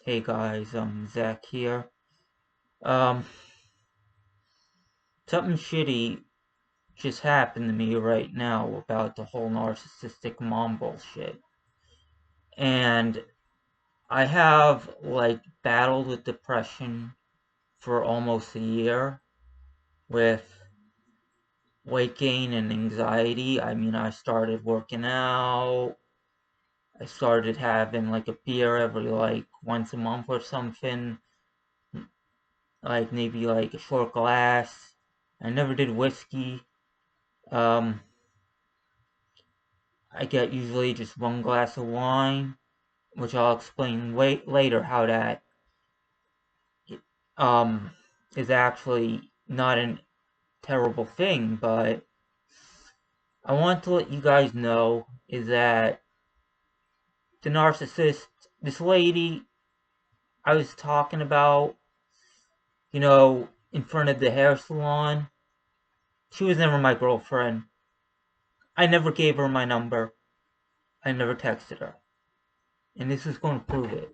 Hey guys, Zach here. Um, Something shitty just happened to me right now about the whole narcissistic mom bullshit. And I have, battled with depression for almost a year with weight gain and anxiety. I mean, I started working out. I started having, a beer every, once a month or something. Maybe, a short glass. I never did whiskey. Um, I get usually just one glass of wine, which I'll explain later how that um is actually not a terrible thing, but I want to let you guys know is that the narcissist, this lady I was talking about, in front of the hair salon, she was never my girlfriend. I never gave her my number. I never texted her. And this is going to prove it.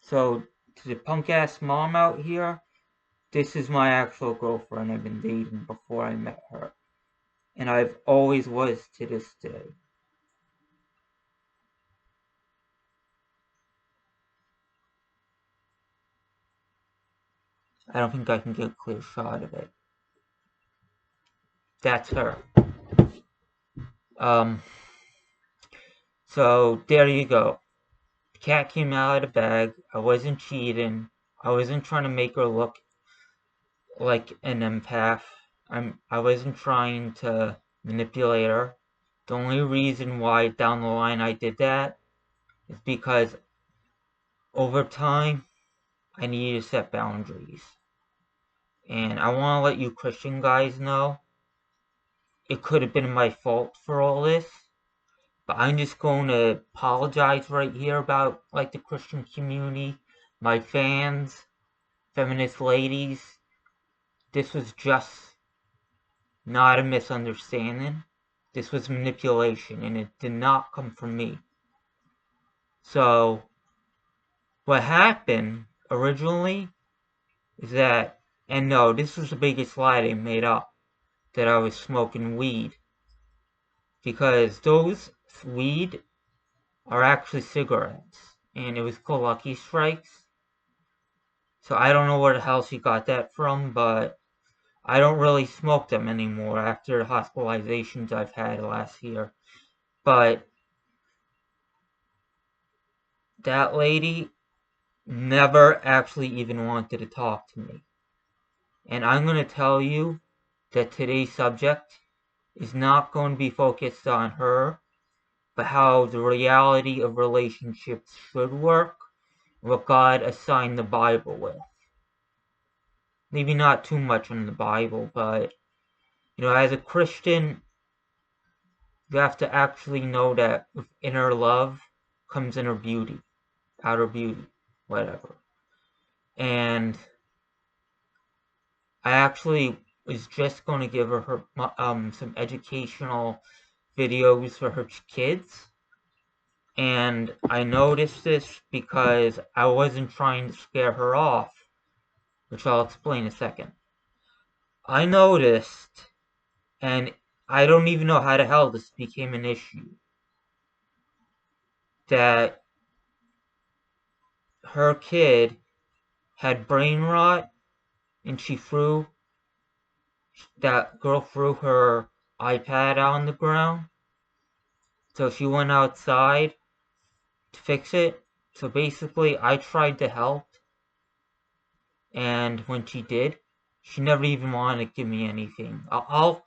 So, to the punk ass mom out here, this is my actual girlfriend I've been dating before I met her. And I've always was to this day. I don't think I can get a clear shot of it. That's her. Um, so there you go. The cat came out of the bag. I wasn't cheating. I wasn't trying to make her look like an empath. I wasn't trying to manipulate her. The only reason why down the line I did that is because over time I needed to set boundaries. And I want to let you Christian guys know it could have been my fault for all this, but I'm just going to apologize right here about the Christian community, my fans, feminist ladies. This was just not a misunderstanding. This was manipulation, and it did not come from me. So, what happened originally is that, and no, this was the biggest lie they made up, that I was smoking weed. Because those weed are actually cigarettes. And it was called Lucky Strikes. So I don't know where the hell she got that from, but I don't really smoke them anymore after the hospitalizations I've had last year. But that lady never actually even wanted to talk to me. And I'm going to tell you that today's subject is not going to be focused on her, but how the reality of relationships should work, what God assigned the Bible with. Maybe not too much on the Bible, but, as a Christian, you have to actually know that with inner love comes inner beauty, outer beauty, whatever. And I actually was just going to give her some educational videos for her kids. And I noticed this because I wasn't trying to scare her off, which I'll explain in a second. I noticed, and I don't even know how the hell this became an issue, that her kid had brain rot and that girl threw her iPad on the ground. So she went outside to fix it. So basically, I tried to help, and when she did, she never even wanted to give me anything. I'm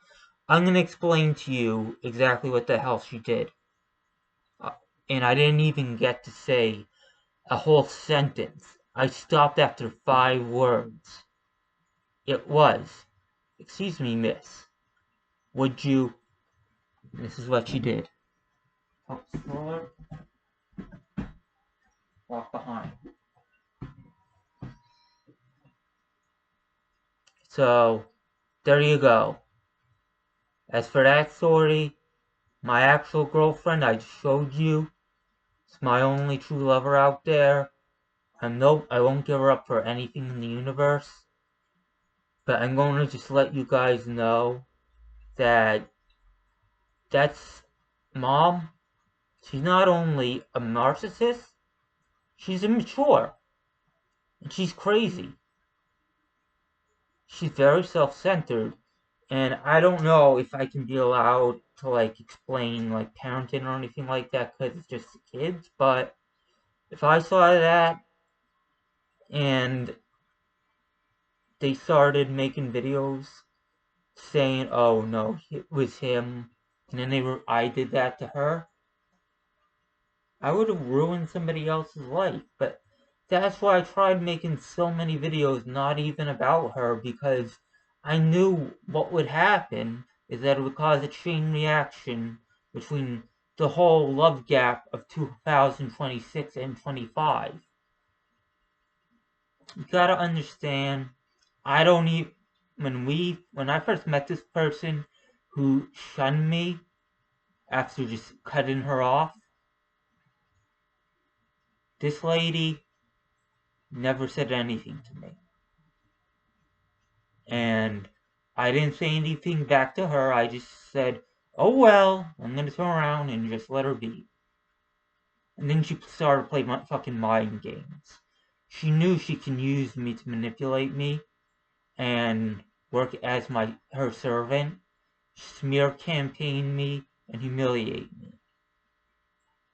gonna explain to you exactly what the hell she did. Uh, and I didn't even get to say a whole sentence. I stopped after 5 words. It was, "Excuse me, miss, would you..." This is what she did. Oh, stroller, walk behind. So, there you go. As for that story, my actual girlfriend I showed you, It's my only true lover out there. I won't give her up for anything in the universe. But I'm going to just let you guys know that that's Mom. She's not only a narcissist, she's immature. And she's crazy. She's very self-centered. And I don't know if I can be allowed to, like, explain, like, parenting or anything like that because it's just the kids. But if I saw that and they started making videos saying, "Oh no, it was him," and then I did that to her, I would have ruined somebody else's life. But that's why I tried making so many videos not even about her, because I knew what would happen is that it would cause a chain reaction between the whole love gap of 2026 and 25. You gotta understand, I don't even, when I first met this person who shunned me after just cutting her off, this lady never said anything to me. And I didn't say anything back to her. I just said, "Oh well, I'm gonna turn around and just let her be." And then she started playing my fucking mind games. She knew she can use me to manipulate me and work as her servant, smear campaign me, and humiliate me.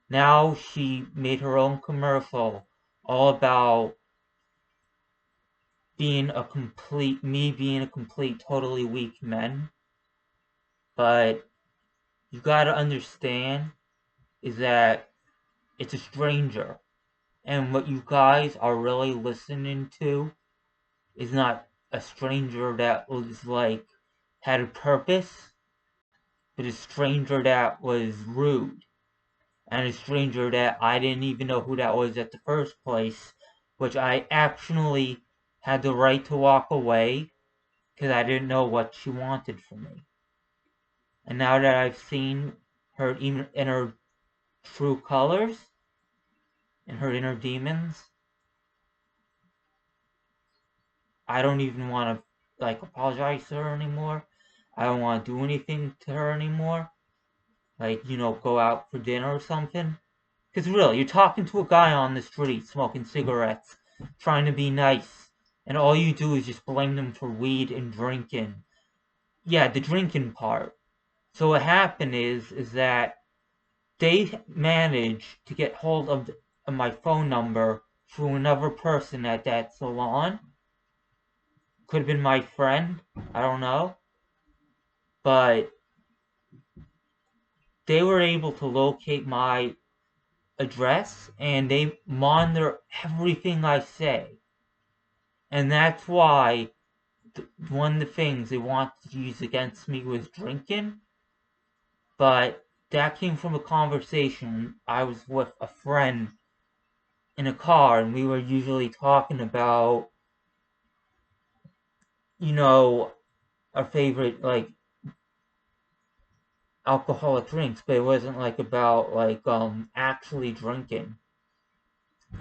Now she made her own commercial all about me being a complete, totally weak man. But you gotta understand is that it's a stranger. And what you guys are really listening to is not a stranger that was like, had a purpose, but a stranger that was rude. And a stranger that I didn't even know who that was at the first place, which I actually had the right to walk away because I didn't know what she wanted from me. And now that I've seen her in her true colors and her inner demons, I don't even want to like apologize to her anymore. I don't want to do anything to her anymore. Like, go out for dinner or something. Because really, you're talking to a guy on the street smoking cigarettes, trying to be nice, and all you do is just blame them for weed and drinking. Yeah, the drinking part. So what happened is that they managed to get hold of my phone number through another person at that salon. Could have been my friend, I don't know. But they were able to locate my address and they monitor everything I say. And that's why one of the things they wanted to use against me was drinking. But that came from a conversation I was with a friend in a car, and we were usually talking about, you know, our favorite, like, alcoholic drinks, but it wasn't, like, about, like, actually drinking.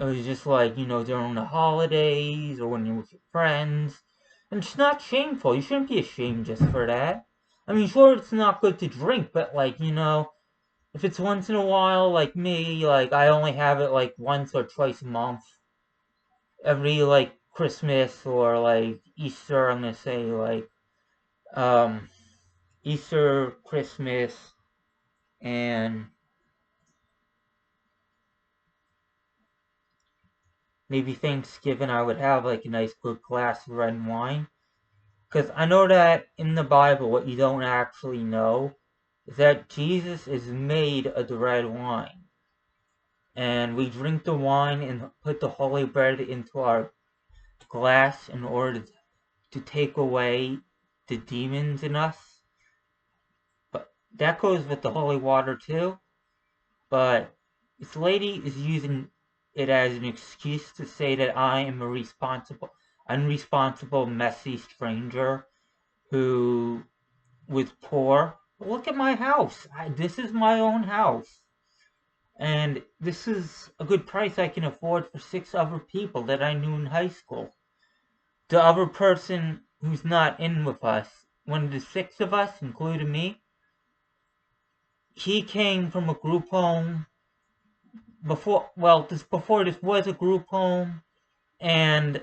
It was just, like, during the holidays or when you're with your friends. And it's not shameful. You shouldn't be ashamed just for that. I mean, sure, it's not good to drink, but, like, if it's once in a while, like me, like, I only have it, like, once or twice a month. Every, like, Christmas or, like, Easter, I'm gonna say, like, um, Easter, Christmas, and maybe Thanksgiving, I would have, like, a nice good glass of red wine. Because I know that in the Bible, what you don't actually know is that Jesus is made of the red wine. And we drink the wine and put the holy bread into our glass in order to take away the demons in us. But that goes with the holy water too. But this lady is using it as an excuse to say that I am a unresponsible, messy stranger who was poor. Look at my house. This is my own house. And this is a good price I can afford for 6 other people that I knew in high school. The other person who's not in with us, one of the 6 of us, including me, he came from a group home before, well, before this was a group home, and